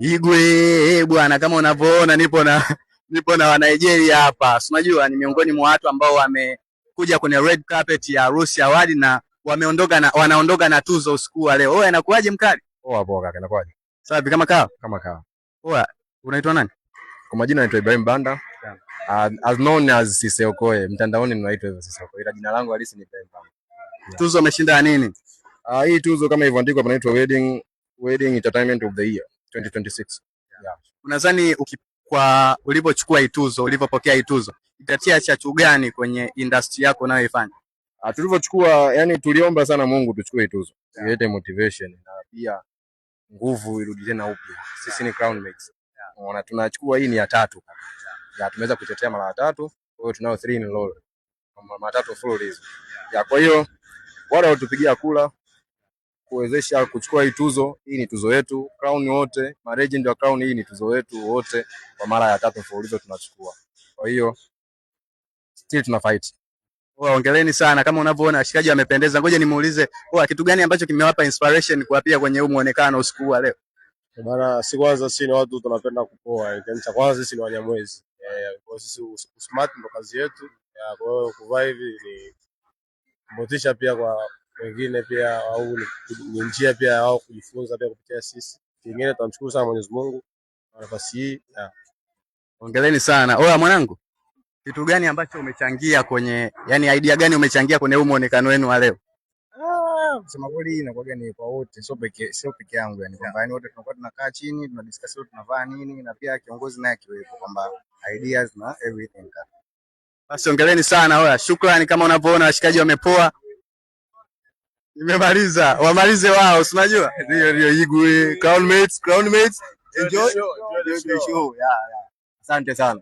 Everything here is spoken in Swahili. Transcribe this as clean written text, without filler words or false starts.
Igwe bwana, kama unavyoona nipo na wa Nigeria hapa. Unajua ni miongoni mwa watu ambao wamekuja kwenye red carpet ya Rusi Award na wanaondoka na tuzo usiku wa leo. Oya, inakuaje mkali? Poa poa kaka, inakuaje? Safi kama kawa? Kama kawa. Oya, unaitwa nani? Kwa majina naitwa Ibrahim Banda. As known as Sise Okoye. Mtandaoni ninaitwa hivyo Sise Okoye. Ila jina langu halisi ni Ibrahim Banda. Tuzo umeshinda nini? Hii tuzo kama ilivyoandikwa inaitwa Wedding Entertainment of the Year 2026. Yeah. Unadhani kwa ulipochukua hii tuzo, ulipopokea hii tuzo, itatia chachu gani kwenye industry yako unayoifanya? Tulivyochukua, yani tuliomba sana Mungu tuchukue hii tuzo. Ilete motivation na pia nguvu irudi tena upya. Sisi ni Crown Mates. Unaona tunachukua hii ni ya 3 kaka. Ya tumeweza kutetea mara ya 3, kwa hiyo tunao 3 in row. Mara 3 full reason. Ya kwa hiyo wale watupigia kula kuwezesha kuchukua hii tuzo. Hii ni tuzo yetu, Crown wote, ma legend wa Crown, hii ni tuzo yetu wote kwa mara ya 3 mfululizo tunachukua. Kwa hiyo still tuna fight. Hongereni sana, kama unavyoona washikaji wamependeza. Ngoja nimuulize, kitu gani ambacho kimewapa inspiration kuapia kwenye huu muonekano usiku wa leo? Bana, si kwanza sisi ni watu tunapenda kupoa. Yaani cha kwanza sisi ni Wanyamwezi. Kwa sisi smart ndo kazi yetu. Kwa hiyo kuvaa hivi ni motisha pia kwa wengine pia, au ni njia pia wao kujifunza pia kupitia sisi. Kingine tunamshukuru sana Mwenyezi Mungu kwa nafasi hii. Hongereni sana. Mwanangu, kitu gani ambacho umechangia kwenye, yani idea gani umechangia kwenye huu muonekano wenu wa leo? Kusema kweli inakuwa ni kwa wote, sio peke yangu, yani kwamba yani wote tunakuwa tunakaa chini tunadiscuss tunavaa nini, na pia kiongozi naye akiwepo kwamba ideas na everything. Basi hongereni sana. Shukrani. Kama unavyoona washikaji wamepoa. Nimemaliza, wamalize wao, si unajua? Ndio Igwe, Crown Mates, enjoy the show. Yeah. Asante sana.